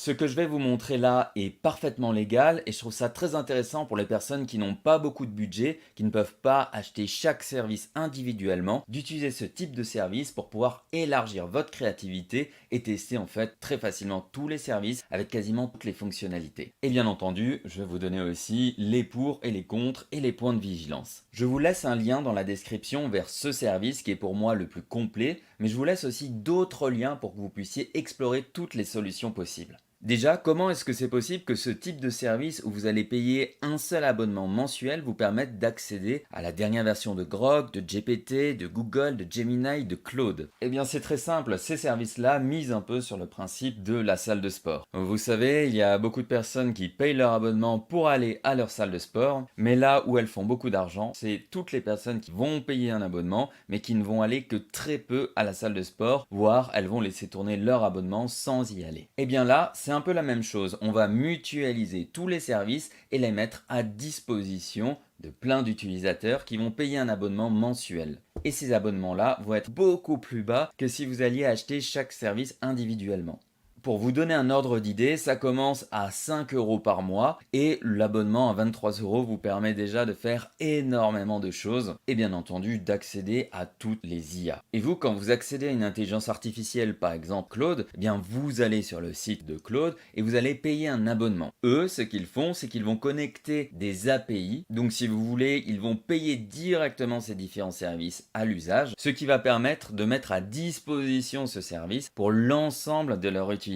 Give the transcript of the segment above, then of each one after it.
Ce que je vais vous montrer là est parfaitement légal et je trouve ça très intéressant pour les personnes qui n'ont pas beaucoup de budget, qui ne peuvent pas acheter chaque service individuellement, d'utiliser ce type de service pour pouvoir élargir votre créativité et tester en fait très facilement tous les services avec quasiment toutes les fonctionnalités. Et bien entendu, je vais vous donner aussi les pour et les contre et les points de vigilance. Je vous laisse un lien dans la description vers ce service qui est pour moi le plus complet, mais je vous laisse aussi d'autres liens pour que vous puissiez explorer toutes les solutions possibles. Déjà, comment est-ce que c'est possible que ce type de service où vous allez payer un seul abonnement mensuel vous permette d'accéder à la dernière version de Grok, de GPT, de Google, de Gemini, de Claude? Eh bien c'est très simple, ces services-là misent un peu sur le principe de la salle de sport. Vous savez, il y a beaucoup de personnes qui payent leur abonnement pour aller à leur salle de sport, mais là où elles font beaucoup d'argent, c'est toutes les personnes qui vont payer un abonnement, mais qui ne vont aller que très peu à la salle de sport, voire elles vont laisser tourner leur abonnement sans y aller. Eh bien là, c'est un peu la même chose. On va mutualiser tous les services et les mettre à disposition de plein d'utilisateurs qui vont payer un abonnement mensuel. Et ces abonnements-là vont être beaucoup plus bas que si vous alliez acheter chaque service individuellement. Pour vous donner un ordre d'idée, ça commence à 5 euros par mois et l'abonnement à 23 euros vous permet déjà de faire énormément de choses et bien entendu d'accéder à toutes les IA. Et vous, quand vous accédez à une intelligence artificielle, par exemple Claude, eh bien vous allez sur le site de Claude et vous allez payer un abonnement. Eux, ce qu'ils font, c'est qu'ils vont connecter des API. Donc si vous voulez, ils vont payer directement ces différents services à l'usage, ce qui va permettre de mettre à disposition ce service pour l'ensemble de leur utilisateurs.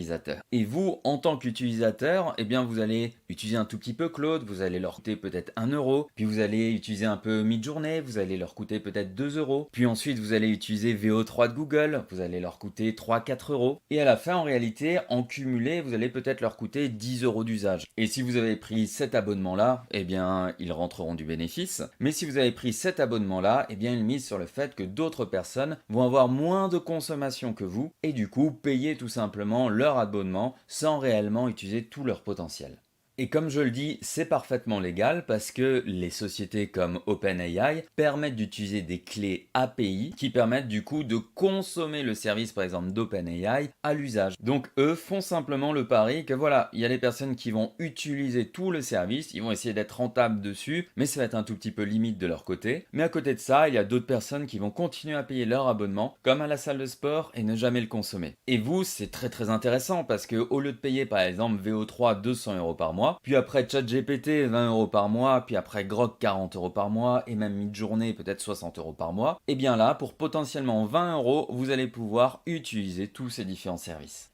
Et vous, en tant qu'utilisateur, eh bien vous allez utiliser un tout petit peu Claude, vous allez leur coûter peut-être 1 euro, puis vous allez utiliser un peu Midjourney, vous allez leur coûter peut-être 2 euros, puis ensuite vous allez utiliser VO3 de Google, vous allez leur coûter 3-4 euros, et à la fin en réalité, en cumulé, vous allez peut-être leur coûter 10 euros d'usage. Et si vous avez pris cet abonnement-là, eh bien ils rentreront du bénéfice, mais si vous avez pris cet abonnement-là, eh bien ils misent sur le fait que d'autres personnes vont avoir moins de consommation que vous, et du coup payer tout simplement leur abonnement sans réellement utiliser tout leur potentiel. Et comme je le dis, c'est parfaitement légal parce que les sociétés comme OpenAI permettent d'utiliser des clés API qui permettent du coup de consommer le service par exemple d'OpenAI à l'usage. Donc eux font simplement le pari que voilà, il y a des personnes qui vont utiliser tout le service, ils vont essayer d'être rentables dessus, mais ça va être un tout petit peu limite de leur côté. Mais à côté de ça, il y a d'autres personnes qui vont continuer à payer leur abonnement comme à la salle de sport et ne jamais le consommer. Et vous, c'est très intéressant parce que au lieu de payer par exemple VO3 200 euros par mois, puis après ChatGPT 20 euros par mois, puis après Grok 40 euros par mois, et même Midjourney peut-être 60 euros par mois, et bien là, pour potentiellement 20 euros, vous allez pouvoir utiliser tous ces différents services.